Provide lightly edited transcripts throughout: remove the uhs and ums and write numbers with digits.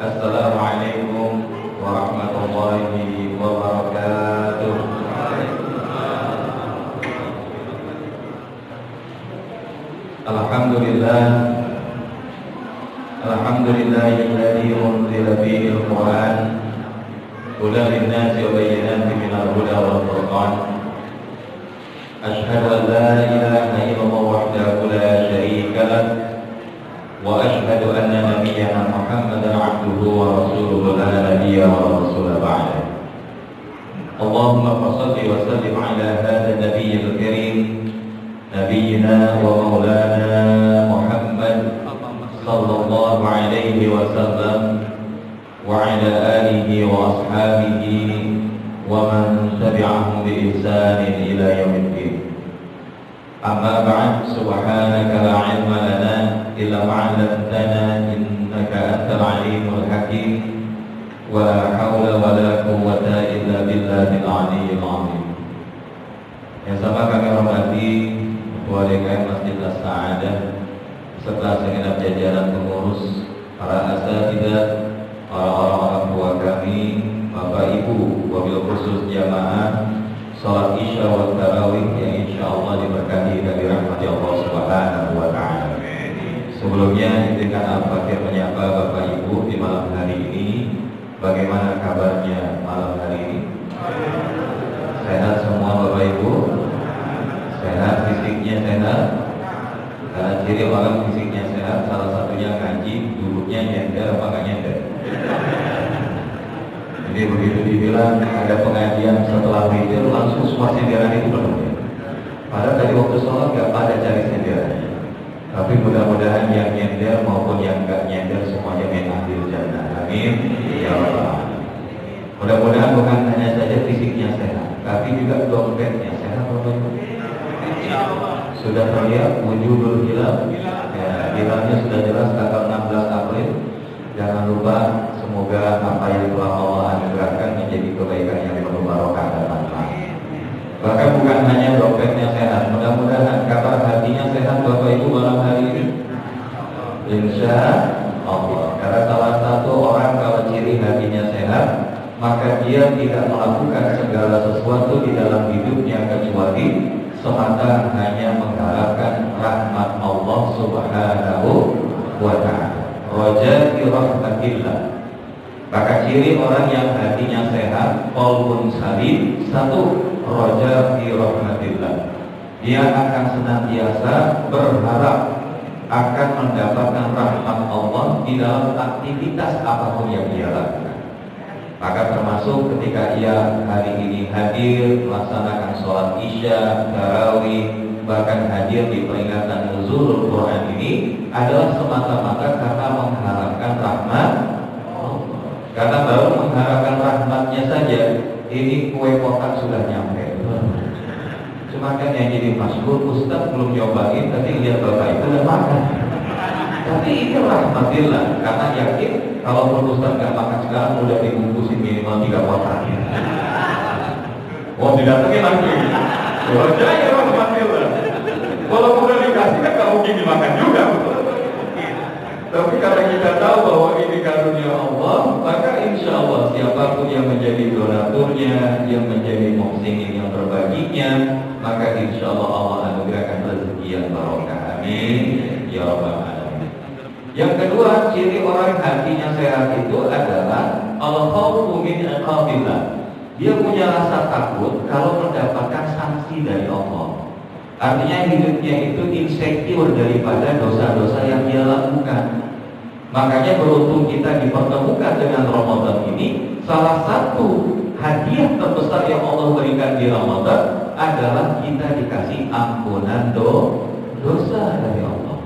Assalamualaikum warahmatullahi wabarakatuh. Alhamdulillah, alhamdulillahilladzi unzila bihi al-Qur'an hudan lin-nasi wa bayyinatin minal huda wal furqan. Asyhadu an la ilaha illallah wahdahu la syarika lah wa asyhadu anna nabiyyana Muhammadan abduhu wa rasuluhu la nabiyya wa rasula ba'da. Allahumma shalli wa sallim ala hadzal nabiyyil karim nabiyyina wa maulana Muhammad sallallahu alaihi wasallam wa ala alihi wa ashabihi wa man tabi'ahum bi ihsanin ila yaumiddin. Amma ba'd, subhanaka la ilma lana illa ma 'allamtana innaka antal alimul hakim wa la haula wa la quwwata illa billahil aliyyil azim. Yang sama kami hormati Ketua DKM Masjid As-Sa'adah serta segenap jajaran pengurus, para asatidzah, para orang tua kami, Bapak Ibu, wabil khusus jamaah salat Isya wa Tarawih yang insyaallah diberkahi dan dirahmati Allah Subhanahu wa taala. Sebelumnya izinkan Al-Fakir menyapa Bapak Ibu di malam hari ini. Bagaimana kabarnya malam hari ini? Sehat semua Bapak Ibu? Sehat, fisiknya sehat. Karena ciri orang fisiknya sehat salah satunya ngaji, duduknya nyender apa nggak nyender. Jadi begitu dibilang ada pengajian setelah witir langsung semua senderan itu penuh. Padahal tadi waktu sholat nggak pada cari senderannya. Tapi mudah-mudahan yang nyender maupun yang nggak nyender semuanya min ahlil jannah. Amin. Ya Allah. Mudah-mudahan bukan hanya saja fisiknya sehat, tapi juga dompetnya sehat Bapak Ibu. Sudah terlihat wujudul hilal. Ya, hilalnya sudah jelas tanggal 16 April. Jangan lupa, semoga apa yang telah Allah anugerahkan menjadi kebaikan yang penuh barokah dan manfaat. Bahkan bukan hanya dompetnya sehat, mudah-mudahan kabar hatinya sehat Bapak Ibu malam hari ini. Insya Allah. Karena salah satu orang kalau ciri hatinya sehat, maka dia tidak melakukan segala sesuatu di dalam hidupnya kecuali semata hanya mengharapkan rahmat Allah Subhanahu wa ta'ala. Raja rahmatillah. Maka ciri orang yang hatinya sehat, qalbun salim, satu, raja rahmatillah. Dia akan senantiasa berharap akan mendapatkan rahmat Allah di dalam aktivitas apapun yang dia lakukan. Maka termasuk ketika ia hari ini hadir melaksanakan sholat Isya, Tarawih, bahkan hadir di peringatan nuzulul Quran ini adalah semata-mata karena mengharapkan rahmat Allah. Karena baru mengharapkan rahmatnya saja, ini kue kotak sudah nyampe. Cuma kan yang jadi masyhur, Ustaz belum nyobain, tapi lihat Bapak itu udah makan. Tapi ini rahmatillah, karena yakin kalaupun Ustaz nggak makan sekarang udah dibungkusin minimal 3 kotak. Oh didatengin lagi. Wajah ya rahmatillah. Kalau udah dikasih kan nggak mungkin dimakan juga. Tapi karena kita tahu bahwa ini karunia Allah, maka insya Allah siapapun yang menjadi donaturnya, yang menjadi muhsinin yang berbaginya, maka insya Allah Allah anugerahkan rezeki yang barokah. Amin. Ya Rabbal Alamin. Yang kedua, ciri orang hatinya sehat itu adalah al-khawfu min iqabillah. Dia punya rasa takut kalau mendapatkan sanksi dari Allah. Artinya hidupnya itu insecure daripada dosa-dosa yang dia lakukan. Makanya beruntung kita dipertemukan dengan Ramadan ini. Salah satu hadiah terbesar yang Allah berikan di Ramadan adalah kita dikasih ampunan dosa dari Allah.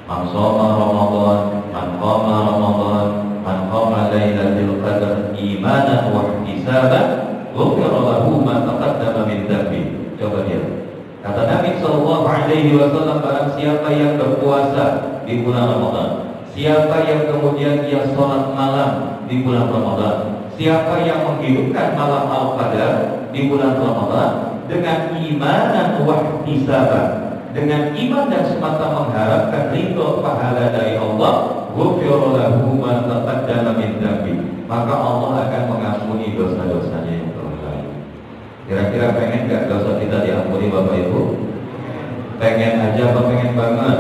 Man shoma Ramadan, man qama Ramadan, man qama lailatul qadar imanan wa ihtisaban, ghufira lahu ma taqaddama min dhanbi. Coba lihat. Kata Nabi sallallahu alaihi wasallam, barang siapa yang berpuasa di bulan Ramadan, siapa yang kemudian dia sholat malam di bulan Ramadan, siapa yang menghidupkan malam Al-Qadar di bulan Ramadan dengan imanan wa ihtisaban, dengan iman dan semata mengharapkan ridho pahala dari Allah, ghufira lahu ma taqaddama min dhanbi, maka Allah akan mengampuni dosa-dosanya yang telah lalu. Kira-kira pengen gak dosa kita diampuni Bapak Ibu? Pengen aja apa pengen banget?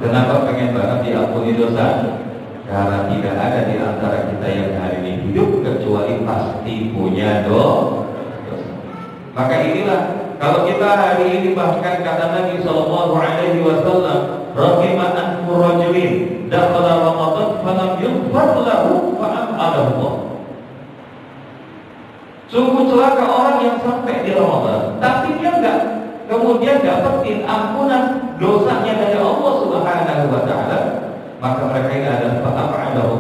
Kenapa pengen banget diampuni dosa? Karena tidak ada di antara kita yang hari ini hidup kecuali pasti punya dosa. Maka inilah, kalau kita hari ini bahkan kata Nabi Sallallahu Alaihi Wasallam, rahimatan rajulin dakhala Ramadan falam yughfar lahu fa'amadahu. Sungguh celaka orang yang sampai di Ramadan tapi dia enggak kemudian dapetin ampunan dosanya dari Allah Subhanahu wa taala, maka mereka ini adalah fa'amadahu.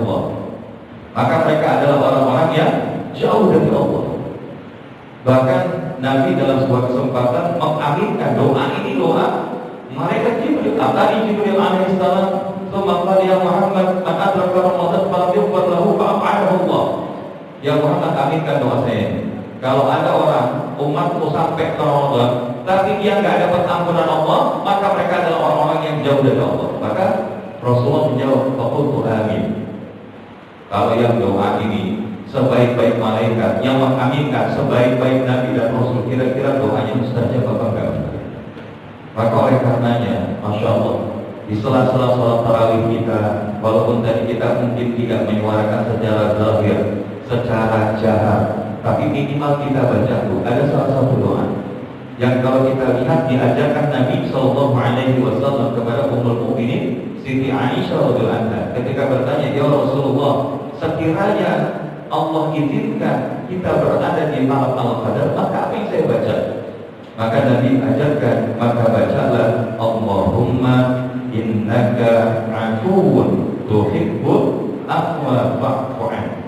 Maka mereka adalah orang-orang yang jauh dari Allah. Bahkan Nabi dalam sebuah kesempatan mengaminkan doa ini, doa malaikat Jibril, atari Jibril alaihissalam, "Tsumma qala ya Muhammad, man adraka Ramadan falam yughfar lahu fa'amadahu Allah." Ya Muhammad, aminkan doa saya. Kalau ada orang umatmu sampai ke Ramadan tapi dia nggak dapat ampunan Allah, maka mereka adalah orang-orang yang jauh dari Allah. Maka Rasulullah menjawab, "Faqultu amin." Kalau yang doa ini sebaik-baik malaikat, yang mengaminkan sebaik-baik Nabi dan Rasul, kira-kira doanya mustajab apa enggak? Maka oleh karenanya, Masya Allah, di sela-sela sholat tarawih kita, walaupun tadi kita mungkin tidak menyuarakan secara zahir, secara jahat, tapi minimal kita baca tuh, ada salah satu doa yang kalau kita lihat diajarkan Nabi Sallallahu Alaihi Wasallam kepada Ummul Mukminin Siti Aisyah radhiyallahu anha ketika bertanya, "Ya Rasulullah, sekiranya Allah izinkan kita berada di malam Al-Qadar, maka apa yang saya baca?" Maka Nabi ajarkan, maka bacalah, "Allahumma innaka afuwun tuhibbul afwa fa'fu anni."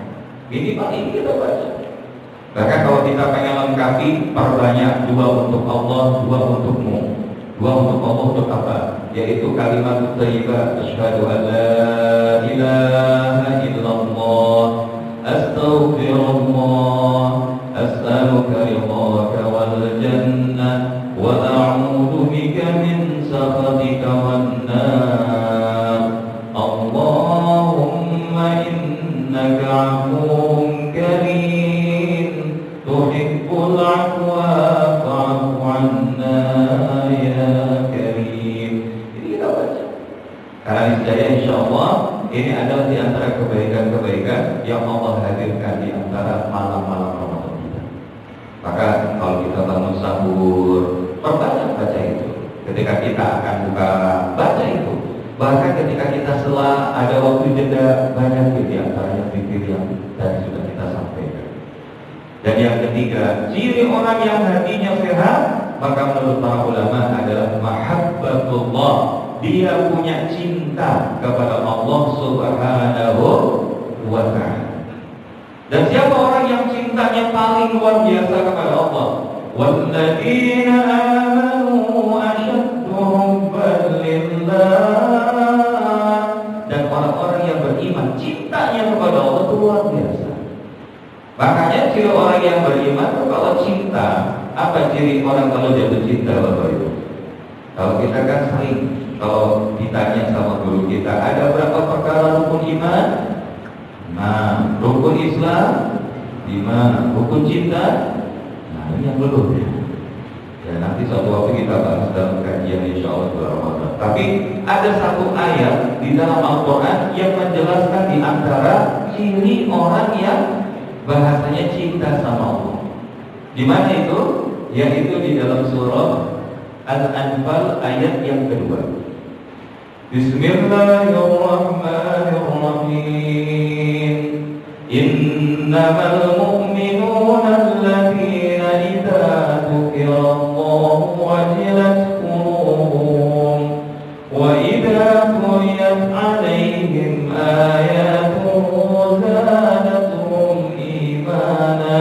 Minimal ini kita baca. Bahkan kalau kita pengen lengkapi, perbanyak dua untuk Allah, dua untukmu. Dua untuk Allah untuk apa? Yaitu kalimat thayyibah, asyhadu an la ilaha illallah, astaghfirullah, as'aluka ridhaka wal jannah, wa a'udzu bika min sakhatika wan nar. Allahumma innaka 'afuwwun karim, tuhibbul 'afwa fa'fu 'anna ya karim. Ini kita baca. Karena niscaya insyaallah ini adalah di antara kebaikan-kebaikan yang Allah hadirkan di antara malam-malam Ramadan kita. Maka kalau kita bangun sahur, perbanyak baca itu. Ketika kita akan buka, baca itu. Bahkan ketika kita setelah ada waktu jeda, banyak di antaranya zikir yang tadi sudah kita sampaikan. Dan yang ketiga, ciri orang yang hatinya sehat, maka menurut para ulama adalah mahabbatullah. Dia punya cinta kepada Allah Subhanahu wa ta'ala. Dan siapa orang yang cintanya paling luar biasa kepada Allah? Walladzina amanu asyaddu hubban lillah. Dan orang-orang yang beriman cintanya kepada Allah itu luar biasa. Makanya ciri orang yang beriman kalau cinta, apa ciri orang kalau jatuh cinta Bapak Ibu? Kalau kita kan sering, kalau ditanya sama guru kita, ada berapa perkara rukun iman? Nah, rukun Islam 5, rukun cinta. Nah, ini yang belum ya. Ya nanti suatu waktu kita bahas dalam kajian insyaallah Ramadan. Tapi ada satu ayat di dalam Al-Quran yang menjelaskan di antara ciri orang yang bahasanya cinta sama Allah. Di mana itu? Yaitu di dalam surah Al-Anfal ayat yang kedua. Bismillahirrahmanirrahim. Innamal mu'minuna alladzina idza dzukirallahu wajilat qulubuhum wa idza tuliyat 'alaihim ayatuhu zadatuhum imana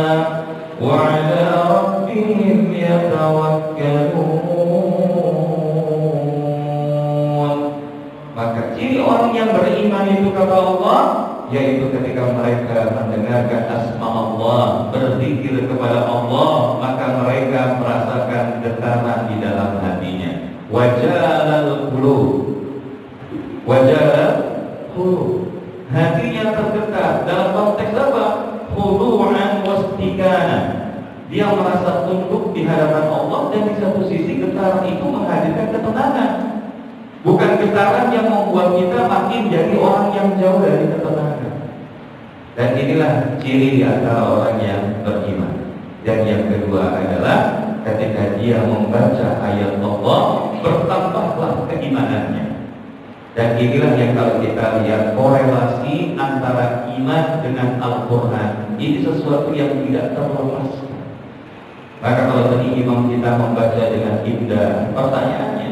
wa 'ala rabbihim yatawakkalun. Maka ciri orang yang beriman itu kata Allah, yaitu ketika mereka mendengarkan asma Allah, berzikir kepada Allah, maka mereka merasakan getaran di dalam hatinya. Wajalal qulub, wajalal qulub. hatinya tergetar. Dalam konteks apa? Khudu'an wastikana. Dia merasa tunduk di hadapan Allah, dan di satu sisi getaran itu menghadirkan ketenangan. Bukan getaran yang membuat kita makin jadi orang yang jauh dari ketenangan. Dan inilah ciri di antara orang yang beriman. Dan yang kedua adalah ketika dia membaca ayat Allah, bertambahlah keimanannya. Dan inilah yang kalau kita lihat korelasi antara iman dengan Al-Quran, ini sesuatu yang tidak terlepas. Maka kalau tadi imam kita membaca dengan indah, pertanyaannya,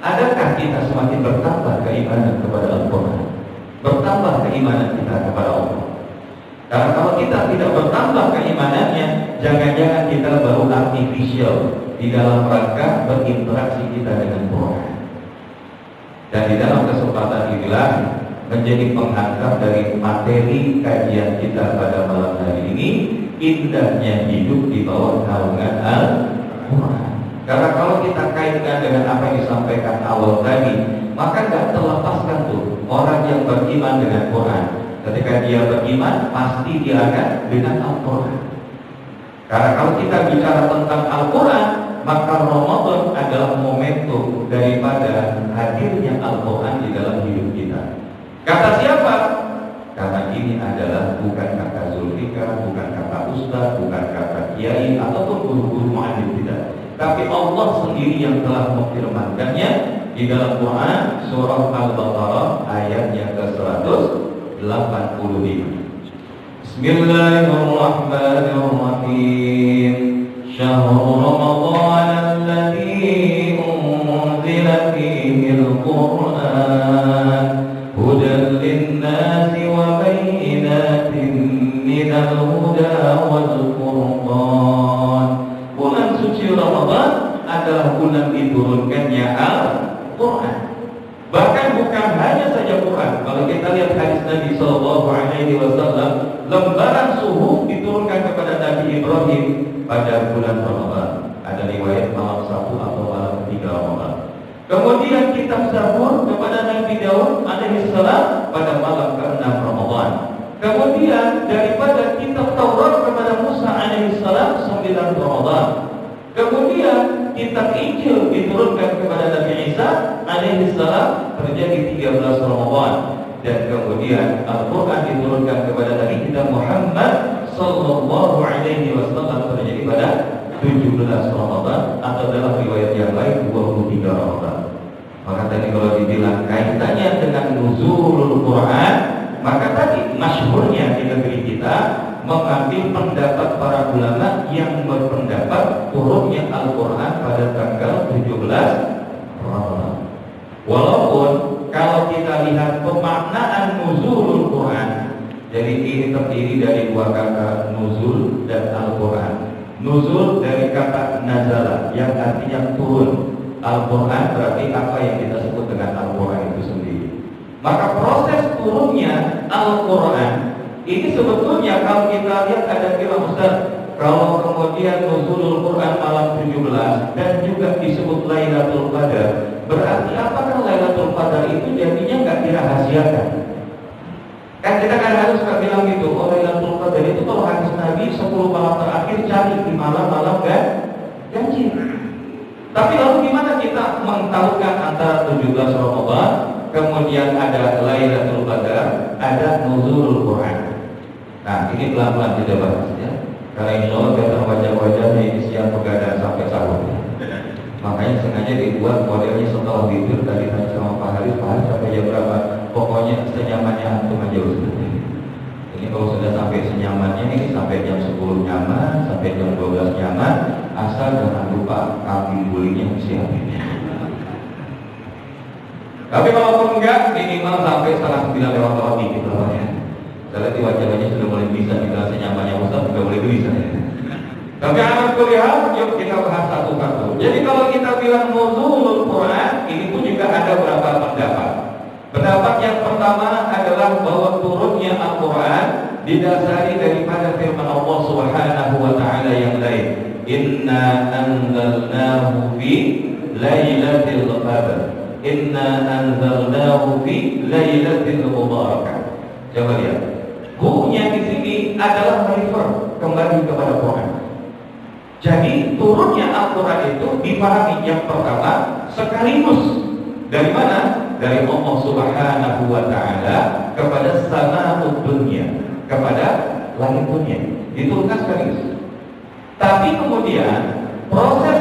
adakah kita semakin bertambah keimanan kepada Al-Quran? Bertambah keimanan kita kepada Allah? Karena kalau kita tidak bertambah keimanannya, jangan-jangan kita baru artificial di dalam rangka berinteraksi kita dengan Quran. Dan di dalam kesempatan inilah menjadi penghantar dari materi kajian kita pada malam hari ini, indahnya hidup di bawah naungan Al-Quran. Karena kalau kita kaitkan dengan apa yang disampaikan awal tadi, maka tidak terlepaskan tuh orang yang beriman dengan Quran. Ketika dia beriman, pasti dia akan dengan Al-Quran. Karena kalau kita bicara tentang Al-Quran, maka Ramadan adalah momentum daripada hadirnya Al-Quran di dalam hidup kita. Kata siapa? Karena ini adalah bukan kata Zulfikar, bukan kata Ustaz, bukan kata Kiai ataupun guru-guru mu'allim kita, tapi Allah sendiri yang telah memfirmankannya di dalam Quran surah Al-Baqarah ayat yang ke-185. Bismillahirrahmanirrahim. Syahrul Ramadan alladzi unzila fihi al-Qur'an hudan lin-nasi wa bayyinatin minal huda wal furqan. Bulan suci Ramadan adalah bulan diturunkannya Al-Quran. Bahkan bukan hanya saja Quran. Kalau kita lihat hadis Nabi Sallallahu Alaihi Wasallam, lembaran suhuf diturunkan kepada Nabi Ibrahim pada bulan Ramadan. Ada riwayat malam 1 atau malam 3 Ramadan. Kemudian kitab Zabur kepada Nabi Daud alaihissalam pada malam ke-6 Ramadan. Kemudian daripada kitab Taurat kepada Musa alaihissalam 9 Ramadan. Kemudian kitab Injil diturunkan kepada Nabi Isa alaihissalam terjadi 13 Ramadan. Dan kemudian Al-Quran diturunkan kepada Nabi kita Muhammad Sallallahu Alaihi Wasallam terjadi pada 17 Ramadan, atau dalam riwayat yang lain 23 Ramadan. Maka tadi kalau dibilang kaitannya dengan nuzulul Quran, maka tadi masyhurnya di negeri kita mengambil pendapat para ulama yang berpendapat turunnya Al-Quran pada tanggal 17 Ramadan. Walaupun kalau kita lihat pemaknaan nuzulul Quran, jadi ini terdiri dari dua kata, nuzul dan Al-Quran. Nuzul dari kata nazala yang artinya turun. Al-Quran berarti apa yang kita sebut dengan Al-Quran itu sendiri. Maka proses turunnya Al-Quran ini sebetulnya kalau kita lihat ada bilang Ustaz, kalau kemudian nuzulul Quran malam 17 dan juga disebut Lailatul Qadar, berarti apakah Lailatul Qadar itu jadinya nggak dirahasiakan? Kan kita kan harus nggak bilang gitu, oh Lailatul Qadar itu kalau hadis Nabi 10 malam terakhir cari di malam-malam kan janji. Tapi lalu gimana kita mengtahukan antara 17 Ramadan, kemudian ada Lailatul Qadar, ada nuzulul Quran? Nah ini pelan-pelan kita bahas ya. Karena insya Allah kita wajah-wajahnya ini siang begadang sampai sahur. Makanya sengaja dibuat modelnya setelah tidur tadi sama Pak Haris sampai jam berapa? Pokoknya senyamannya antum aja Ustaz. Ini kalau sudah sampai senyamannya ini sampai jam 10 nyaman, sampai jam 12 nyaman, asal jangan lupa kambing gulingnya disiapin. Tapi kalaupun enggak, minimal sampai setengah 9 lewat lebih gitu ya. Saya lihat wajah-wajahnya sudah mulai bisa, kita senyamannya Ustaz sudah mulai bisa ya. Tapi anak kuliah, yuk kita bahas satu-satu. Jadi kalau kita bilang nuzulul Quran, ini pun juga ada beberapa pendapat. Pendapat yang pertama adalah bahwa turunnya Al-Quran didasari daripada firman Allah Subhanahu wa taala yang lain. Inna anzalnahu fi lailatul qadar. Inna anzalnahu fi lailatul mubarakah. Coba lihat. Bukunya di sini adalah refer kembali kepada Quran. Jadi turunnya Al-Quran itu dipahami yang pertama sekaligus dari mana? Dari Allah Subhanahu wa Ta'ala kepada sama'ud dunya, kepada langit dunia. Diturunkan sekaligus. Tapi kemudian proses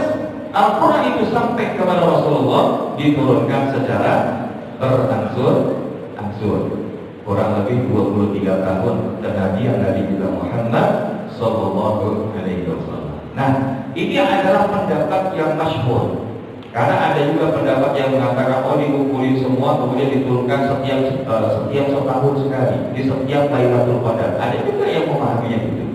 Al-Quran itu sampai kepada Rasulullah diturunkan secara berangsur-angsur. Kurang lebih 23 tahun kenabian Nabi kita Muhammad Sallallahu Alaihi Wasallam. Nah, ini adalah pendapat yang masyhur. Karena ada juga pendapat yang mengatakan dikumpulin semua kemudian diturunkan setiap setahun sekali di setiap Lailatul Qadar. Ada juga yang memahaminya itu.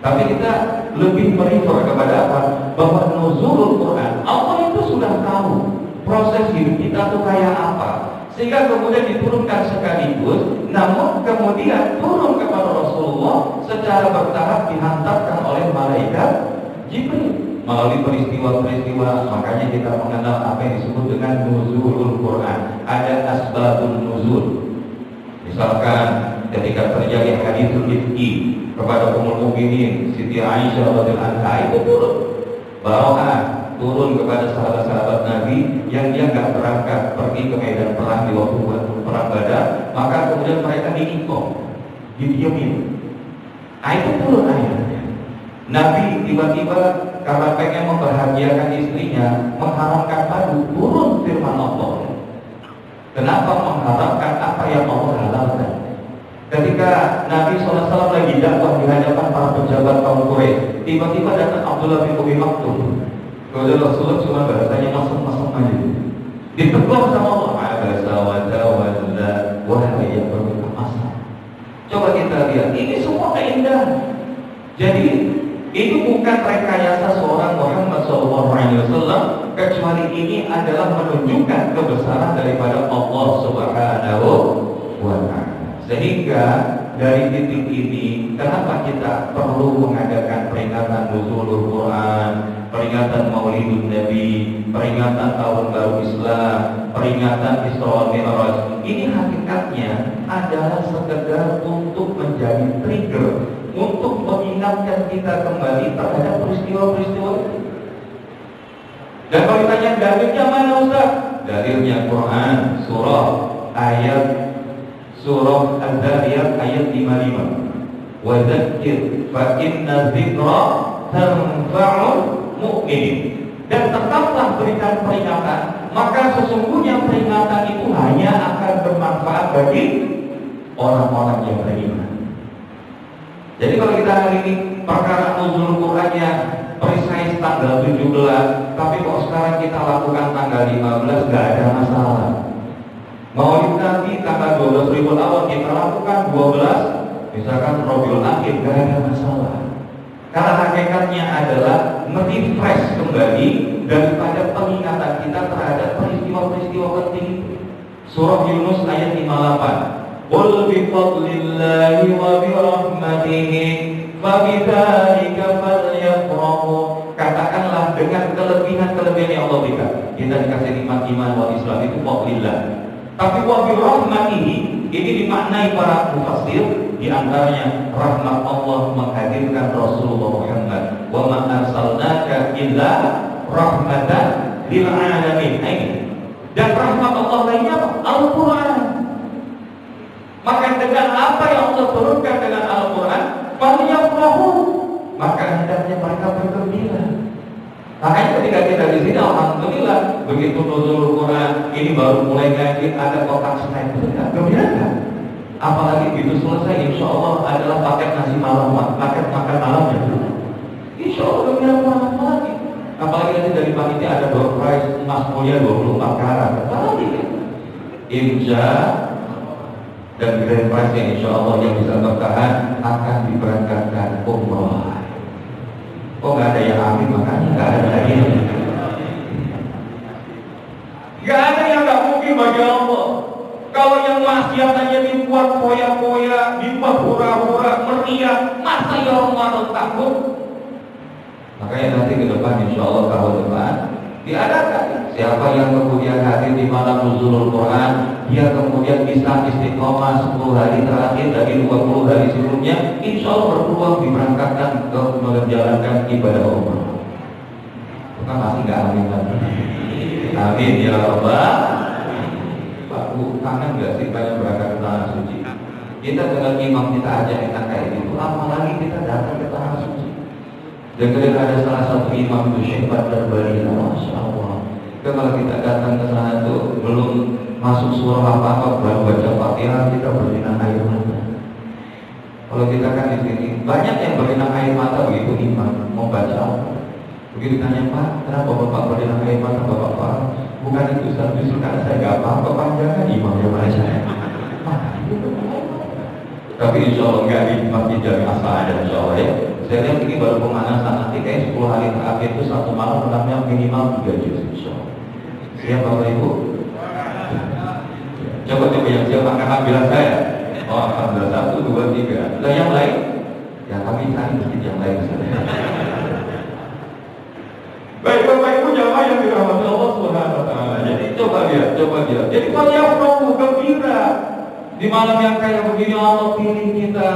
Tapi kita lebih merefer kepada apa? Bahwa nuzulul Quran, Allah itu sudah tahu proses hidup kita itu kayak apa, sehingga kemudian diturunkan sekaligus, namun kemudian turun kepada Rasulullah secara bertahap dihantarkan oleh malaikat Jibril melalui peristiwa-peristiwa. Makanya kita mengenal apa yang disebut dengan nuzulul Quran. Ada asbabun nuzul. Misalkan ketika terjadi haditsul ifki kepada Ummul Mukminin Siti Aisyah radhiyallahu anha, itu turun. Barokah turun kepada sahabat-sahabat Nabi yang dia nggak berangkat pergi ke medan perang di waktu perang Badar, maka kemudian mereka diikom, didiemin. Itu turun ayatnya. Nabi tiba-tiba karena pengen membahagiakan istrinya mengharamkan madu, turun firman Allah. Kenapa mengharamkan apa yang Allah halalkan? Ketika Nabi SAW lagi dakwah di hadapan para pejabat kaum Quraisy, tiba-tiba datang Abdullah bin Umi Maktum. Kemudian Rasulullah cuma bahasanya masuk-masuk aja. Ditegur sama Allah, "Abasa wa tawalla wa yang berbuat masa." Coba kita lihat, ini semua keindahan. Jadi ini bukan rekayasa seorang Muhammad SAW, kecuali ini adalah menunjukkan kebesaran daripada Allah Subhanahu wa Ta'ala. Sehingga dari titik ini, kenapa kita perlu mengadakan peringatan nuzulul Quran, peringatan Maulidun Nabi, peringatan Tahun Baru Islam, peringatan Isra wal Mi'raj? Ini hakikatnya adalah sekedar untuk menjadi trigger, untuk mengingatkan kita kembali terhadap peristiwa-peristiwa itu. Dan kalau ditanya dalilnya mana Ustaz? Dalilnya Quran, Surah Az-Zariyat ayat 55. Wa dzakir fa inna dzikra tanfa'ul mu'minin. Dan tetaplah berikan peringatan, maka sesungguhnya peringatan itu hanya akan bermanfaat bagi orang-orang yang beriman. Jadi kalau kita hari ini perkara nuzul Qurannya precise tanggal 17, tapi kok sekarang kita lakukan tanggal 15, nggak ada masalah. Maulid Nabi tanggal 12 Rabiul Awal kita lakukan 12, misalkan Rabiul Akhir, gak ada masalah. Karena hakikatnya adalah merefresh kembali daripada pengingatan kita terhadap peristiwa-peristiwa penting. Surah Yunus ayat 58. Qul bi fadlillahi wa bi rahmatihi fa bidzalika falyafrahu. Katakanlah dengan kelebihan-kelebihan yang Allah berikan. Kita dikasih nikmat iman wal Islam itu fadlillah. Tapi wa bi rahmatihi ini dimaknai para mufassir, di antaranya rahmat Allah menghadirkan Rasulullah Muhammad. Wa ma arsalnaka illa rahmatan lil alamin. Dan rahmat Allah lainnya Al-Quran. Maka dengan apa yang Allah turunkan dengan Al-Quran, falyafrahu, maka hendaknya mereka bergembira. Makanya ketika kita di sini, alhamdulillah, begitu nuzul Quran ini baru mulai ngaji ada kotak snack, gembira kan? Apalagi begitu selesai, insya Allah adalah paket nasi malam, paket makan malamnya dulu. Insya Allah gembira banget lagi. Apalagi nanti dari panitia ada door prize emas mulia 24 karat, apalagi kan? Insya dan grand prize yang insya Allah yang bisa bertahan akan diberangkatkan umroh. Oh nggak ada yang amin, makanya nggak ada lagi. Nggak ada yang nggak mungkin bagi Allah. Kalau yang maksiat hanya dibuat foya-foya, dibuat hura-hura, meriah, masa ya Ramadan takut? Makanya nanti ke depan insya Allah tahun depan Diadakan. Siapa yang kemudian hadir di malam nuzulul Quran, dia kemudian bisa istiqomah 10 hari terakhir dari 20 hari sebelumnya, insya Allah berpeluang diberangkatkan ke menjalankan ibadah umrah. Bukan masih nggak amin lagi. Amin ya Rabbal. Pak Bu, kangen nggak sih banyak berangkat ke tanah suci? Kita dengan imam kita ajarin kayak gitu, apalagi kita datang ke tanah suci. Dan kemudian ada salah satu imam itu Syekh Badar Bari, Masya Allah. Kalau kita datang ke sana tuh belum masuk surah apa-apa, baru baca Fatihah kita berlinang air mata. Kalau kita kan di sini banyak yang berlinang air mata begitu imam mau baca. Begitu tanya, Pak, kenapa Bapak berlinang air mata, Bapak? Bukan itu, justru karena saya nggak apa-apa, panjangan imam yang mana saya. Tapi insya Allah nggak di masjid Jami asal ada insya Allah ya. Saya lihat ini baru pemanasan, nanti kayak 10 hari terakhir itu satu malam menangnya minimal 3 juz insya Allah. Siap Bapak Ibu? Coba yang siap angkat bilang saya. Oh alhamdulillah 1, 2, 3. Lah yang lain? Ya kami cari masjid yang lain. Baik Bapak Ibu jamaah yang dirahmati Allah Subhanahu wa taala. Jadi coba lihat. Jadi kalian perlu gembira. Di malam yang kayak begini Allah pilih kita,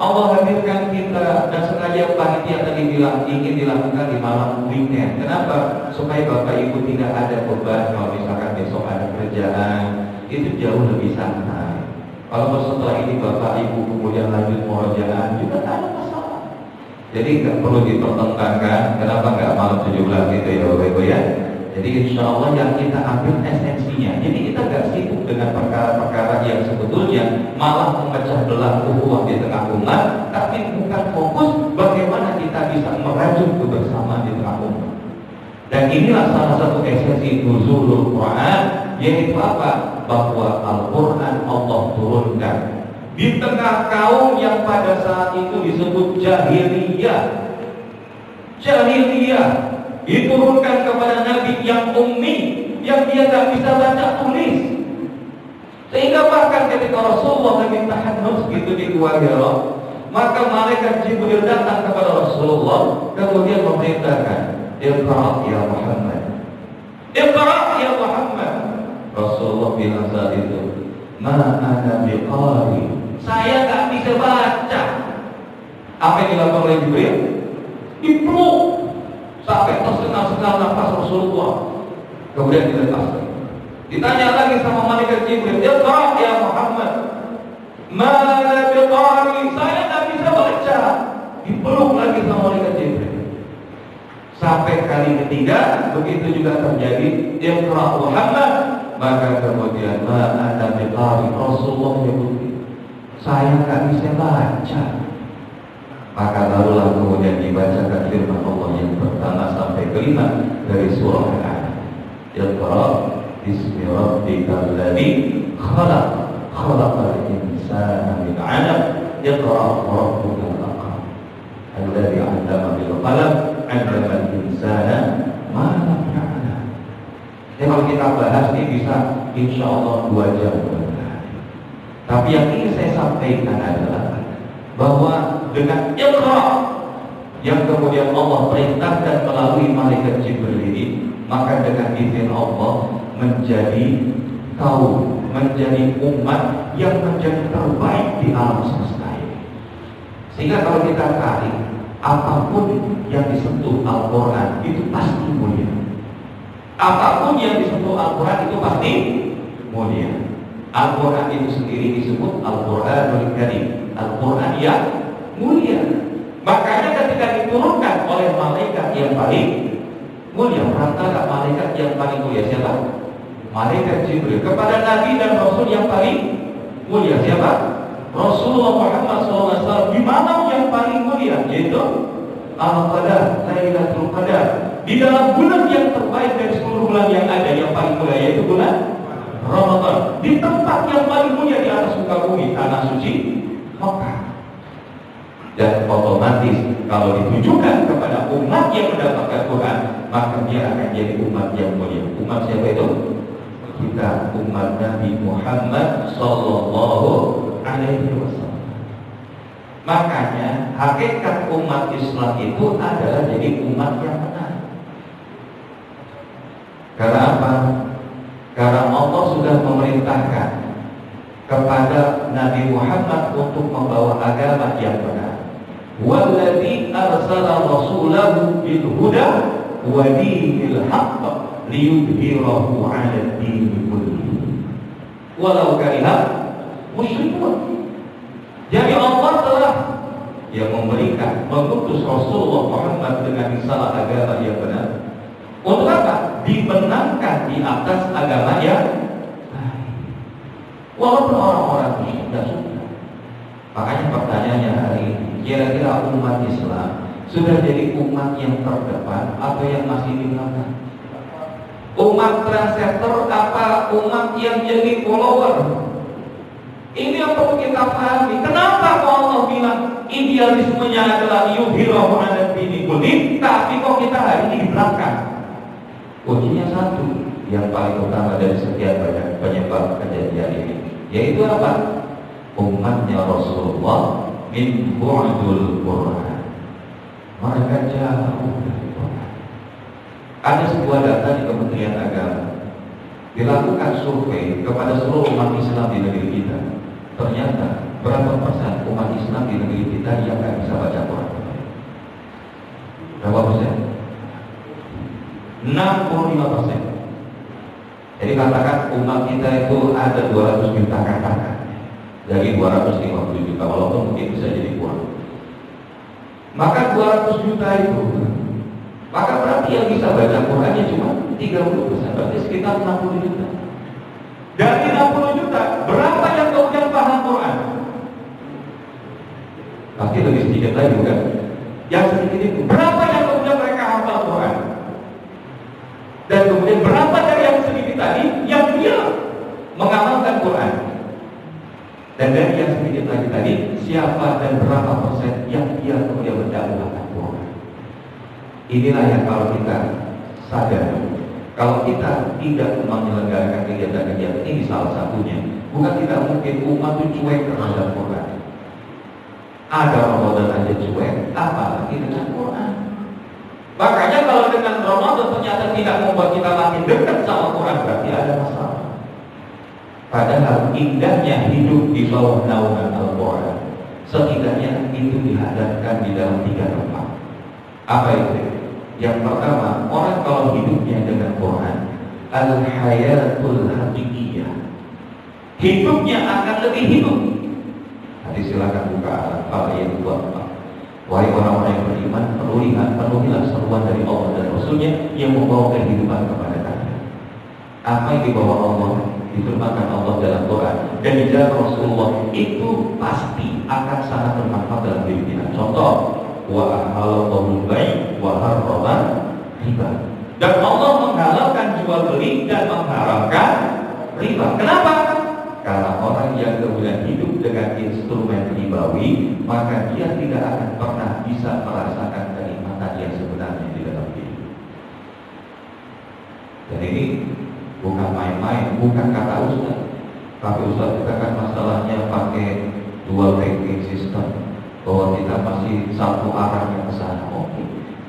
Allah hadirkan kita, dan sengaja panitia tadi bilang ingin dilakukan di malam weekend. Kenapa? Supaya Bapak Ibu tidak ada beban kalau misalkan besok ada kerjaan, itu jauh lebih santai. Kalau setelah ini Bapak Ibu kemudian lanjut murojaah juga tak ada masalah. Jadi nggak perlu dipertentangkan. Kenapa nggak malam 17 gitu ya Bapak Ibu ya? Jadi insya Allah yang kita ambil esensinya. Jadi kita gak sibuk dengan perkara-perkara yang sebetulnya malah memecah belah ukhuwah di tengah umat, tapi bukan fokus bagaimana kita bisa merajut kebersamaan di tengah umat. Dan inilah salah satu esensi nuzulul Quran, yaitu apa? Bahwa Al-Quran Allah turunkan di tengah kaum yang pada saat itu disebut jahiliyah. Diturunkan kepada Nabi yang ummi, yang dia tak bisa baca tulis. Sehingga bahkan ketika Rasulullah lagi tahannus gitu di Gua Hira, maka malaikat Jibril datang kepada Rasulullah kemudian memerintahkan, "Iqra ya Muhammad." "Iqra ya Muhammad." Rasulullah bilang saat itu, "Ma ana biqari." Saya tak bisa baca. Apa yang dilakukan oleh Jibril? Dipeluk sampai tersengal-sengal nafas Rasulullah. Kemudian dilepaskan. Ditanya lagi sama malaikat Jibril, "Iqra ya Muhammad." "Ma biqari." Saya tak bisa baca. Dipeluk lagi sama malaikat Jibril. Sampai kali ketiga begitu juga terjadi, "Iqra Muhammad." Maka kemudian ma ana biqari. Rasulullah menyebut, saya tak bisa baca. Maka barulah kemudian dibacakan firman Allah yang pertama sampai kelima dari surah Al-An'am. Iqra bismi rabbikal ladzi khalaq, khalaqal insana min 'alaq, iqra rabbukal akram, alladzi 'allama bil qalam, 'allamal insana ma lam ya'lam. Kalau kita bahas ini bisa insya Allah 2 jam. Tapi yang ingin saya sampaikan adalah bahwa dengan Iqra yang kemudian Allah perintahkan melalui malaikat Jibril ini, maka dengan izin Allah menjadi kaum, menjadi umat yang menjadi terbaik di alam semesta ini. Sehingga kalau kita tarik apapun yang disentuh Al-Quran itu pasti mulia. Apapun yang disentuh Al-Quran itu pasti mulia. Al-Quran itu sendiri disebut Al-Quranul Karim, Al-Quran yang mulia. Makanya ketika diturunkan oleh malaikat yang paling mulia, perantara malaikat yang paling mulia siapa? Malaikat Jibril kepada Nabi dan Rasul yang paling mulia siapa? Rasulullah Muhammad SAW. Di malam yang paling mulia yaitu Al-Qadar, Lailatul Qadar, di dalam bulan yang terbaik dari seluruh bulan yang ada yang paling mulia yaitu bulan Ramadan, di tempat yang paling mulia di atas muka bumi, tanah suci Mekah. Dan otomatis kalau ditujukan kepada umat yang mendapatkan Quran, maka dia akan jadi umat yang mulia. Umat siapa itu? Kita, umat Nabi Muhammad Sallallahu Alaihi Wasallam. Makanya hakikat umat Islam itu adalah jadi umat yang benar. kepada Nabi Muhammad untuk membawa agama yang benar. Walladzi arsala rasulahu bil huda wa dinil haqq liyudhhirahu 'ala ad-din kullihi walau kariha musyrikun. Jadi Allah telah yang mengutus Rasulullah Muhammad dengan risalah agama yang benar untuk apa? Dibenarkan di atas agama yang lain. Walaupun orang-orang musyrik tidak suka. Makanya pertanyaannya hari ini, kira-kira umat Islam sudah jadi umat yang terdepan atau yang masih di belakang? Umat translator apa umat yang jadi follower? Ini yang perlu kita pahami. Kenapa kok Allah bilang idealismenya adalah yudhhirahu 'ala ad-dini kullihi, tapi kok kita hari ini di belakang? Kuncinya satu, yang paling utama dari sekian banyak penyebab kejadian ini, yaitu apa? Umatnya Rasulullah min bu'dul Quran. Mereka jauh dari Quran. Ada sebuah data di Kementerian Agama, dilakukan survei kepada seluruh umat Islam di negeri kita. Ternyata berapa persen umat Islam di negeri kita yang nggak bisa baca Quran? Berapa persen? 65%. Jadi katakan umat kita itu ada 200 juta katakan dari 250 juta, walaupun mungkin bisa jadi kurang. Maka 200 juta itu, maka berarti yang bisa baca Qurannya cuma 30%, berarti sekitar 60 juta. Dari 60 juta, berapa yang kemudian paham Quran? Pasti lebih sedikit lagi bukan? Yang sedikit itu, berapa yang kemudian mereka hafal Quran? Dan kemudian berapa dari yang sedikit tadi yang dia mengamalkan Quran? Dan dari yang sedikit lagi tadi, siapa dan berapa persen yang dia kemudian mendakwahkan Quran? Inilah yang kalau kita sadar, kalau kita tidak menyelenggarakan kegiatan-kegiatan ini, salah satunya bukan tidak mungkin umat itu cuek terhadap Quran. Ada Ramadan aja cuek, apalagi dengan Quran. Makanya kalau dengan Ramadan ternyata tidak membuat kita makin dekat sama Quran, berarti ada masalah. Padahal indahnya hidup di bawah naungan Al-Quran, setidaknya itu dihadapkan di dalam 3 tempat. Apa itu? Yang pertama, orang kalau hidupnya dengan Quran, al-hayatul haqiqiyah, hidupnya akan lebih hidup. Nanti silakan buka Al-Fatihah ayat 24. Wahai orang-orang yang beriman, penuhilah seruan dari Allah dan Rasulnya yang membawa kehidupan kepada kalian. Apa yang dibawa Allah, difirmankan Allah dalam Quran dan di dalam Rasulullah, itu pasti akan sangat bermanfaat dalam hidup kita. Contoh, wa ahalul bai' wa harrama riba. Dan Allah menghalalkan jual beli dan mengharamkan riba. Kenapa? Karena orang yang kemudian hidup dengan instrumen ribawi, maka dia tidak akan pernah bisa merasakan kenikmatan yang sebenarnya di dalam hidup. Dan ini bukan main-main, bukan kata Ustaz. Tapi Ustaz kita kan masalahnya pakai dual banking system, bahwa kita masih satu arahnya ke sana. Oke.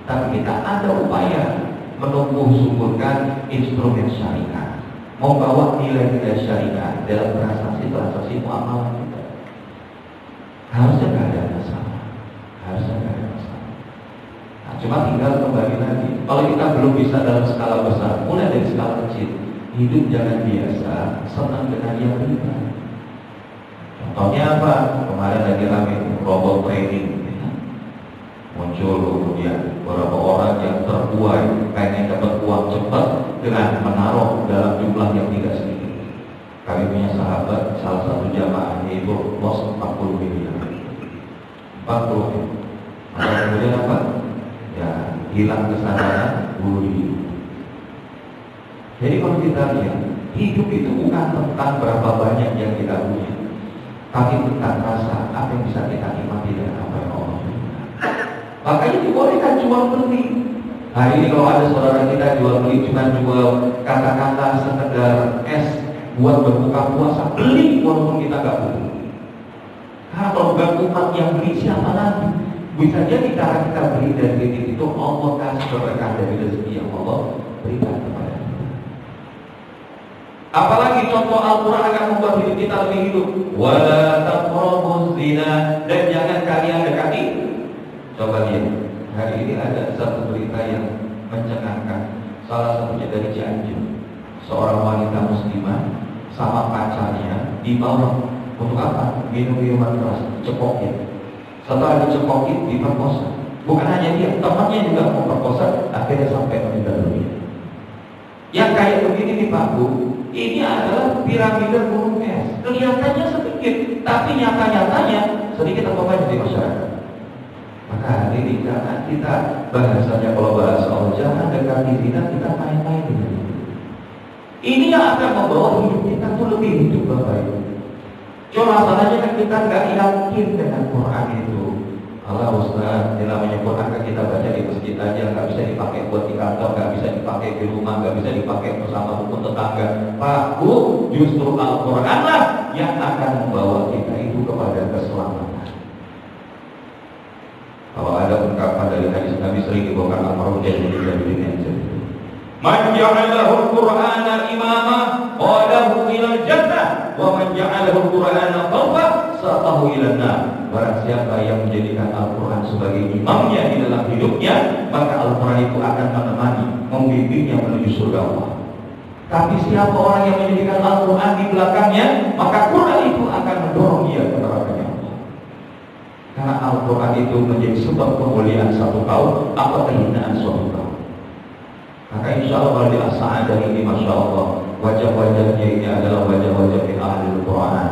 Tapi kita ada upaya menumbuh suburkan instrumen syariah, membawa nilai-nilai syariah dalam transaksi muamalah kita. Harusnya nggak ada masalah. Nah, cuma tinggal kembali lagi. Kalau kita belum bisa dalam skala besar, mulai dari skala kecil. Hidup jangan biasa senang dengan yang ringan. Contohnya apa? Kemarin lagi rame robot trading, muncul kemudian beberapa orang yang terbuai pengen dapat uang cepat dengan menaruh dalam jumlah yang tidak sedikit. Kami punya sahabat, salah satu jamaah itu loss 40 miliar. 40 miliar. Maka kemudian apa? Ya, hilang kesadaran, bunuh diri. Jadi kalau kita lihat, hidup itu bukan tentang berapa banyak yang kita punya, tapi tentang rasa apa yang bisa kita nikmati dengan apa yang Allah berikan. Makanya dibolehkan jual beli. Hari ini kalau ada saudara kita jual beli, cuma jual kata-kata sekedar es buat berbuka puasa, beli walaupun kita nggak butuh. Karena kalau bukan umat yang beli, siapa lagi? Bisa jadi cara kita beli dari titik itu Allah kasih berkah dari rezeki yang Allah berikan kepada kita. Apalagi contoh contoh Al-Quran akan membuat hidup kita lebih hidup. Wala taqrabuz zina, dan jangan kalian dekati. Coba lihat, hari ini ada satu berita yang mencengangkan. Salah satunya dari Cianjur, seorang wanita muslimah sama pacarnya dibawa untuk apa? Minum minuman keras, cekokin. Setelah dicekokin, diperkosa. Bukan hanya dia, temannya juga memperkosa, akhirnya sampai meninggal dunia. Yang kayak begini nih Pak Bu, ini adalah piramida gunung es. Kelihatannya sedikit, tapi nyata-nyatanya sedikit atau banyak di masyarakat. Maka hari ini jangan kita bahasanya, kalau bahasa Allah, jangan dekati zina, kita main-main dengan itu. Ini yang akan membawa hidup kita tuh lebih hidup Bapak Ibu. Cuma masalahnya kan kita nggak yakin dengan Quran itu. Allah Ustaz, yang namanya Quran kan kita baca di masjid aja, nggak bisa dipakai buat di kantor, nggak bisa dipakai di rumah, nggak bisa dipakai bersama rukun tetangga. Pak Bu, justru Al-Quran lah yang akan membawa kita itu kepada keselamatan. Kalau ada ungkapan dari hadis Nabi sering dibawakan Al-Maruf dari Man ja'alahu al-Qur'ana imama qalahu ilal jannah wa man ja'alahu al-Qur'ana khawfa saqahu ilan nar. Barang siapa yang menjadikan Al-Quran sebagai imamnya di dalam hidupnya, maka Al-Quran itu akan menemani, membimbingnya menuju surga Allah. Tapi siapa orang yang menjadikan Al-Quran di belakangnya, maka Quran itu akan mendorong dia ke neraka Allah. Karena Al-Quran itu menjadi sebab kemuliaan satu kaum atau kehinaan suatu kaum. Maka insya Allah kalau di as-sa'adah ini, masya Allah, wajah-wajahnya ini adalah wajah-wajah min ahlul Quran.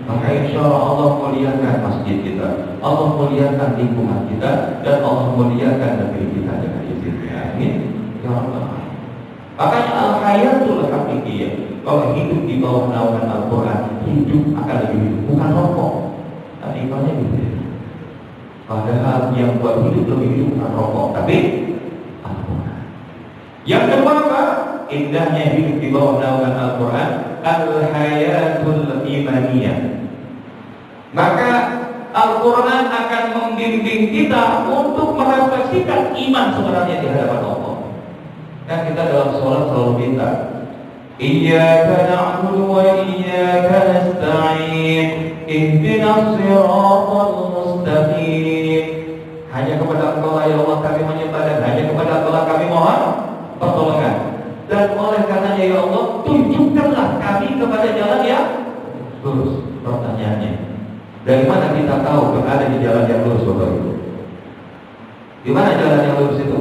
Maka insya Allah muliakan masjid kita, Allah muliakan lingkungan kita, dan Allah muliakan negeri kita dengan izinnya. Amin. Ya Allah. Makanya al-hayatul haqiqiyah, kalau hidup di bawah naungan Al-Quran, hidup akan lebih hidup, bukan rokok. Dan imannya gitu. Padahal yang buat hidup lebih hidup bukan rokok, tapi Al-Quran. Yang kedua apa? Indahnya hidup di bawah naungan Al-Quran, al-hayatul imaniyah. Maka Al-Quran akan membimbing kita untuk merefleksikan iman sebenarnya di hadapan Allah. Dan kita dalam sholat selalu minta, Iyyaka na'budu wa iyyaka nasta'in, ihdinas siratal mustaqim. Hanya kepada Engkau ya Allah kami menyembah, dan hanya kepada Engkau kami mohon pertolongan. Dan oleh karenanya ya Allah, tunjukkanlah kami kepada jalan yang lurus. Pertanyaannya, dari mana kita tahu berada di jalan yang lurus Bapak Ibu? Di mana jalan yang lurus itu?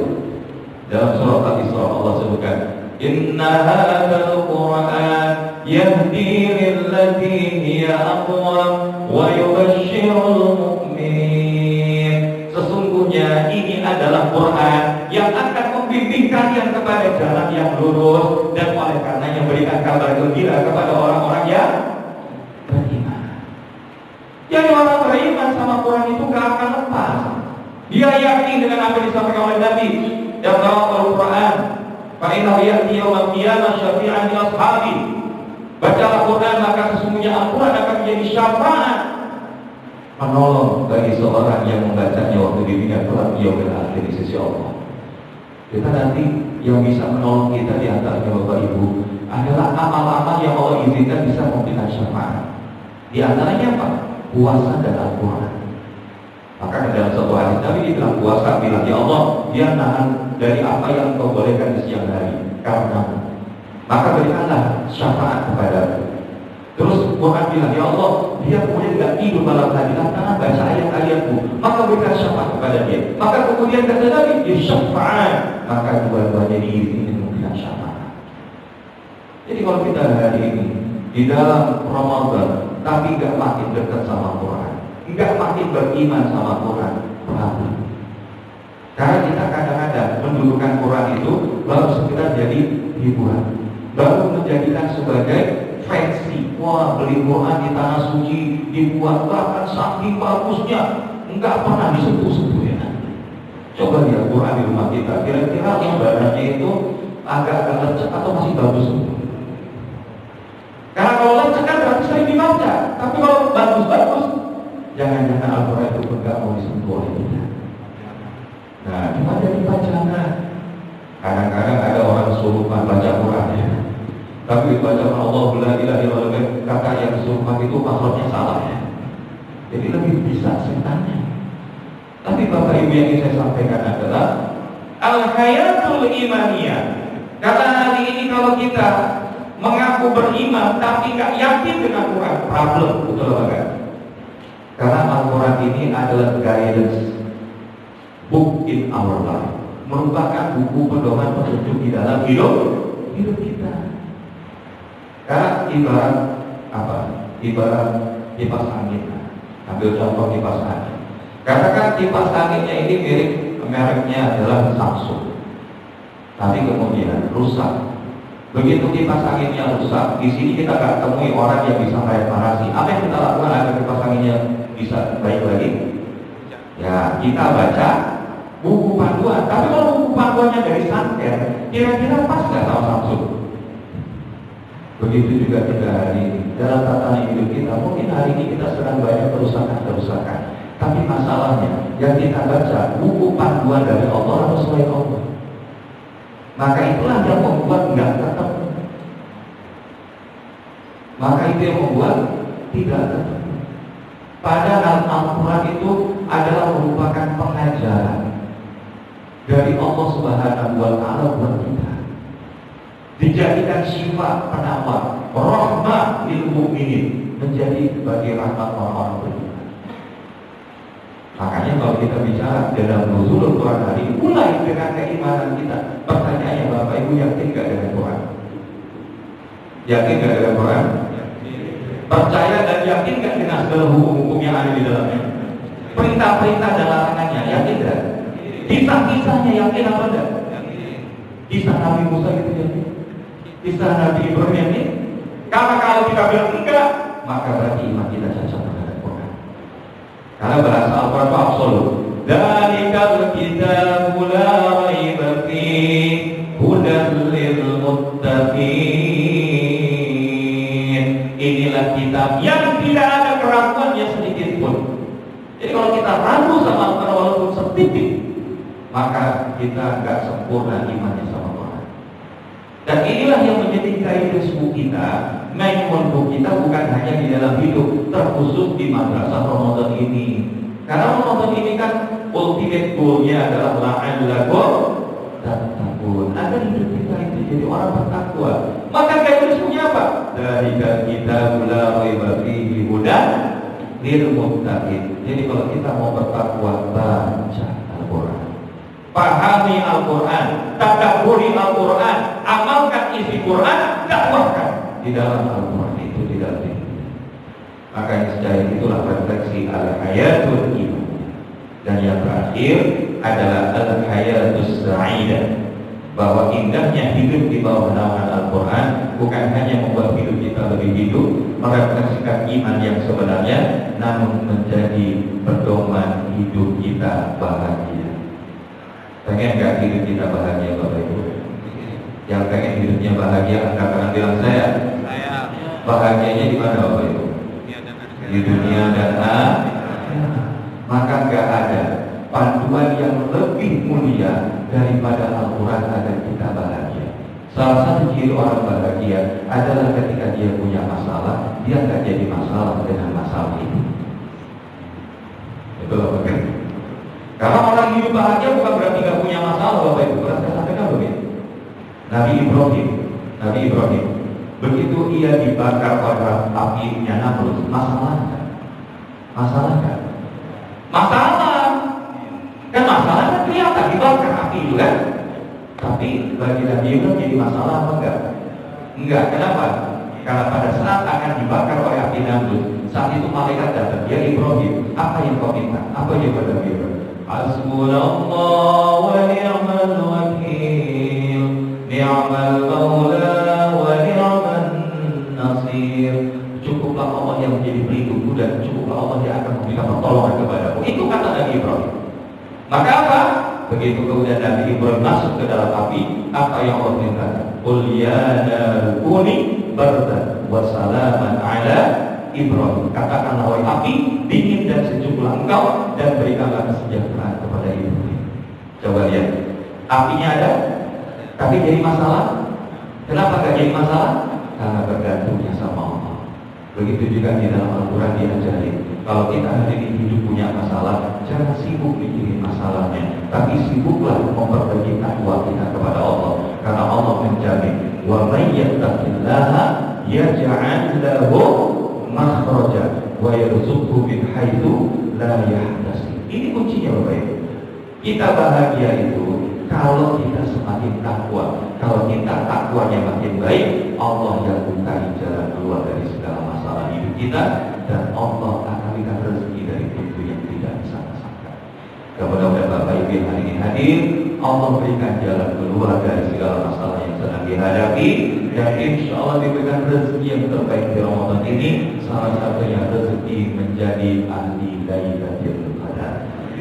Dalam surah Al-Isra Allah sebutkan, Inna hadzal Qur'an yahdi lillati hiya aqwam wa yubashshirul mu'minin. Sesungguhnya ini adalah Quran yang akan membimbing kalian kepada jalan yang lurus, dan oleh karenanya berikan kabar gembira kepada orang-orang yang beriman. Jadi orang beriman sama Quran itu gak akan lepas. Dia yakin dengan apa yang disampaikan oleh Nabi. Yang Al-Quran, fa'innahu ya'ti yawmal qiyamah syafi'an li ashabi. Bacalah Quran, maka sesungguhnya Al-Quran akan menjadi syafaat, menolong bagi seorang yang membacanya waktu di dunia kelak yaumil akhir di sisi Allah. Kita nanti yang bisa menolong kita di antaranya Bapak Ibu adalah amal-amal yang Allah izinkan bisa memberikan syafaat. Di antaranya apa? Puasa dan Al-Quran. Maka dalam satu hadis Nabi dibilang puasa, bilang ya Allah, dia nahan dari apa yang Engkau bolehkan di siang hari karena, maka berikanlah syafaat kepada. Terus Quran bilang ya Allah, dia kemudian tidak tidur malam hari karena baca ayat-ayatmu, maka berikan syafaat kepada dia. Maka kemudian kata Nabi, dia syafaat, maka dua-duanya diiringi dengan syafaat. Jadi kalau kita hari ini di dalam Ramadan tapi nggak makin dekat sama Quran, nggak makin beriman sama Quran, berarti karena kita kadang-kadang mendudukan Quran itu baru sekedar jadi hiburan, baru menjadikan sebagai fancy. Wah, beli Quran di tanah suci, dibuat bahkan saking bagusnya, nggak pernah disentuh-sentuh ya. Coba lihat Quran di rumah kita, kira-kira ibaratnya itu agak-agak lecek atau masih bagus? Karena kalau lecek kan berarti sering dibaca, tapi kalau bagus-bagus, jangan-jangan Al-Quran itu pun nggak mau disentuh oleh kita. Nah, cuma jadi bacaan. Kadang-kadang ada orang suruh baca Quran ya, tapi bacaan Allah la ilaha illallah Jadi lebih bisa setannya. Tapi Bapak Ibu yang ingin saya sampaikan adalah al-hayatul imaniyah. Karena hari ini kalau kita mengaku beriman tapi nggak yakin dengan Quran, problem, betul Bapak? Karena Al-Quran ini adalah guidance book in our life, merupakan buku pedoman petunjuk di dalam hidup kita. Karena ibarat apa? Ibarat kipas angin. Ambil contoh kipas angin. Katakan kipas anginnya ini mereknya adalah Samsung. Tapi kemudian rusak. Begitu kipas anginnya rusak, di sini kita nggak temui orang yang bisa reparasi. Apa yang kita lakukan agar kipas anginnya bisa baik lagi? Ya, kita baca buku panduan. Tapi kalau buku panduannya dari Sanken, kira-kira pas nggak sama Samsung? Begitu juga kita hari ini. Dalam tatanan hidup kita, mungkin hari ini kita sedang banyak kerusakan. Tapi masalahnya, yang kita baca buku panduan dari Allah atau selain Allah. Maka itulah yang membuat nggak ketemu. Maka itu yang membuat tidak ketemu. Padahal Al-Quran itu adalah merupakan pengajaran dari Allah Subhanahu wa Ta'ala buat kita. Dijadikan sifat penawar, rahmah lil mu'minin, menjadi bagi rahmat orang-orang beriman. Makanya kalau kita bicara dalam nuzulul Quran hari, mulai dengan keimanan kita. Pertanyaannya, Bapak Ibu yakin gak dengan Quran? Yakin gak dengan Quran? Percaya dan yakin gak dengan segala hukum-hukum yang ada di dalamnya? Perintah-perintah dan larangannya, yakin gak? Kisah-kisahnya yakin apa enggak? Kisah Nabi Musa itu yakin? Kisah Nabi Ibrahim yakin? Karena kalau kita bilang enggak, maka berarti iman kita cacat terhadap Quran. Karena bahasa Al-Quran itu absolut. Dzalikal kitabu la raiba fihi hudan lil muttaqin. Inilah kitab yang tidak ada keraguannya sedikit pun. Jadi kalau kita ragu sama Al-Quran walaupun sedikit, maka kita nggak sempurna imannya sama Quran. Dan inilah yang menjadi guidance kita, manual kita bukan hanya di dalam hidup, terkhusus di madrasah Ramadan ini. Karena Ramadan ini kan ultimate goal-nya adalah la'allakum tattaqun, agar hidup kita itu jadi orang bertakwa. Maka guidance-nya apa? Dari kita la raiba fihi hudan lil muttaqin. Jadi kalau kita mau bertakwa, baca Al-Quran, pahami Al-Quran, tadabburi Al-Quran, amalkan isi Quran, dakwahkan di dalam Al-Quran itu tidak lebih. Maka itulah refleksi al-hayatul iman. Dan yang terakhir adalah al-hayatus sa'idah, bahwa indahnya hidup di bawah naungan Al-Quran bukan hanya membuat hidup kita lebih hidup, merefleksikan iman yang sebenarnya, namun menjadi pedoman hidup kita bahagia. Pengen gak hidup kita bahagia Bapak Ibu? Yang pengen hidupnya bahagia, angkat tangan bilang saya. Bahagianya di mana Bapak Ibu? Di dunia dan akhirat. Maka gak ada panduan yang lebih mulia daripada Al-Quran agar kita bahagia. Salah satu ciri orang bahagia adalah ketika dia punya masalah, dia gak jadi masalah dengan masalah itu. Betul Bapak Ibu? Karena orang hidup bahagia bukan berarti gak punya masalah Bapak Ibu. Pernah saya sampaikan begitu. Nabi Ibrahim, begitu ia dibakar pada apinya Namrud, masalah kan? Masalah kan kelihatan dibakar api itu kan? Tapi bagi Nabi Ibrahim jadi masalah apa enggak? Enggak, kenapa? Karena pada saat akan dibakar oleh api Namrud, saat itu malaikat datang, ya Ibrahim, apa yang kau minta? Apa jawaban Nabi Ibrahim? Hasbunallah wa ni'mal wakil, ni'mal maula wa ni'man nasir. Cukuplah Allah yang menjadi pelindungku dan cukuplah Allah yang akan memberikan pertolongan kepadaku. Itu kata Nabi Ibrahim. Maka apa? Begitu kemudian Nabi Ibrahim masuk ke dalam api, apa yang Allah perintahkan? Qul ya naru kuni bardan wa salaman ala Ibrahim. Katakanlah wahai api, dingin dan sejuklah engkau, dan berikanlah kesejahteraan kepada Ibrahim. Coba lihat, apinya ada, tapi jadi masalah. Kenapa gak jadi masalah? Karena bergantungnya sama Allah. Begitu juga di dalam Al-Quran diajari, Kalau kita hari ini hidup punya masalah, jangan sibuk mikirin masalahnya, tapi sibuklah memperbaiki takwa kita kepada Allah. Karena Allah menjamin, wa may yattaqillaha yaj'al lahu makhraja wa yarzuqhu min haitsu la yahtasib. Ini kuncinya Bapak Ibu. Kita bahagia itu kalau kita semakin takwa. Kalau kita takwanya makin baik, Allah yang bukain jalan keluar dari segala masalah hidup kita, dan Allah akan berikan rezeki dari pintu yang tidak disangka-sangka. Mudah-mudahan Bapak Ibu yang hari ini hadir, Allah berikan jalan keluar dari segala masalah yang sedang dihadapi, dan insya Allah diberikan rezeki yang terbaik di Ramadan ini. Salah satunya rezeki menjadi ahli Lailatul Qadar,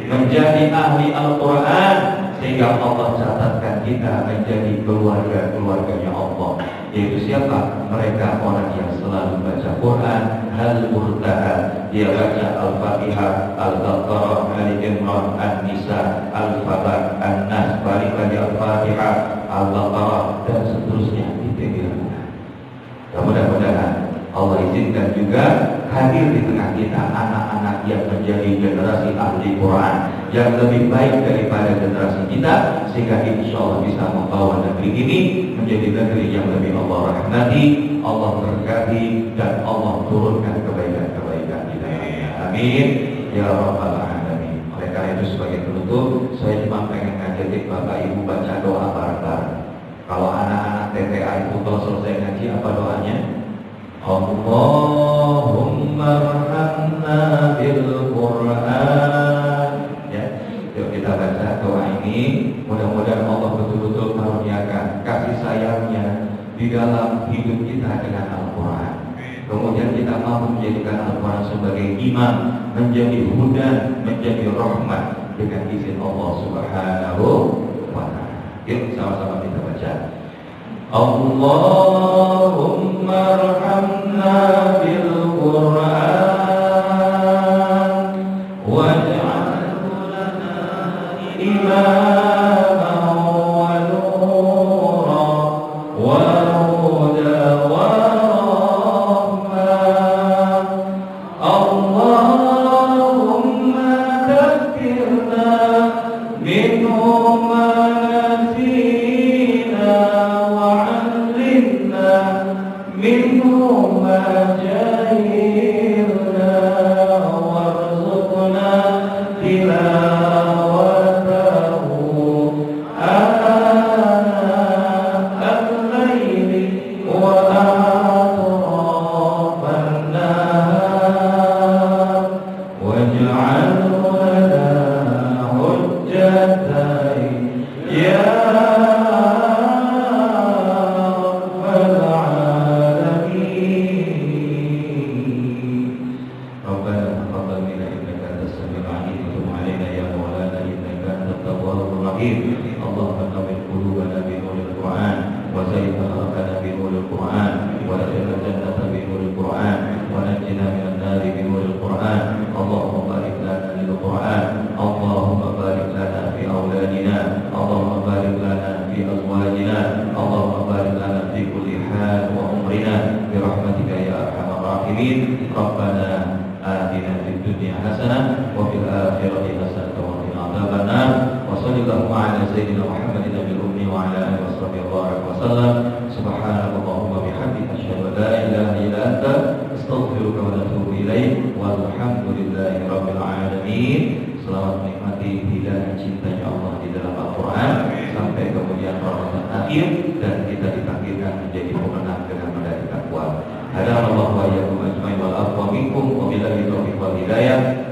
menjadi ahli Al-Quran, sehingga Allah catatkan kita menjadi keluarganya Allah. Yaitu siapa? Mereka orang yang selalu baca Quran, Al-Murtaha, dia baca Al-Fatihah, Al-Baqarah, Al-Imran, An-Nisa, Al-Falaq, An-Nas, balik lagi Al-Fatihah, Al-Baqarah, dan seterusnya. Itu yang dilakukan. Mudah-mudahan Allah izinkan juga hadir di tengah kita anak-anak yang menjadi generasi ahli Quran yang lebih baik daripada generasi kita, sehingga insya Allah bisa membawa negeri ini menjadi negeri yang lebih Allah rahmati, Allah berkati, dan Allah turunkan kebaikan-kebaikan di dalamnya. Amin ya rabbal alamin. Oleh karena itu sebagai penutup, saya cuma pengen ngajakin Bapak Ibu baca doa bareng-bareng. Kalau anak-anak TTA itu kalau selesai ngaji apa doanya? Allahumma arhamna bil Quran. Ya, yuk kita baca doa ini. Mudah-mudahan Allah betul-betul karuniakan kasih sayangnya di dalam hidup kita dengan Al-Quran. Kemudian kita mampu menjadikan Al-Quran sebagai imam, menjadi hudan, menjadi rahmat dengan izin Allah Subhanahu wa ta'ala. Yuk sama-sama kita baca. Allahumma arhamna bil Quran waj'alhu lana imaman wa nura wa hudan wa rahmah. Allahumma dhakkirna minhu ma منه ما جهلنا وارزقنا تلاوته آناء الليل وأطراف النهار واجعله لنا حجتين يا اللهم نور قلوبنا بنور القرآن وزين أخلاقنا بنور القرآن وادخلنا الجنة بنور القرآن ونجنا من النار بنور القرآن. اللهم بارك لنا للقرآن، اللهم بارك لنا في أولادنا، اللهم بارك لنا في أزواجنا، اللهم بارك لنا في كل حال وعمرنا برحمتك يا أرحم الراحمين. ربنا آتنا في الدنيا حسنة وفي الآخرة حسنة وقنا عذاب النار. وصلى الله على سيدنا محمد النبي الأمي وعلى آله وصحبه وسلم. سبحانك اللهم وبحمدك أشهد أن لا إله إلا أنت أستغفرك ونتوب إليك والحمد لله رب العالمين. Selamat menikmati hidayah cintanya Allah di dalam Al-Quran sampai kemudian Ramadan akhir dan kita ditakdirkan menjadi pemenang dengan medali takwa. Hadanallahu wa iyyakum ajmain wal afwa minkum wa billahi taufiq wal hidayah.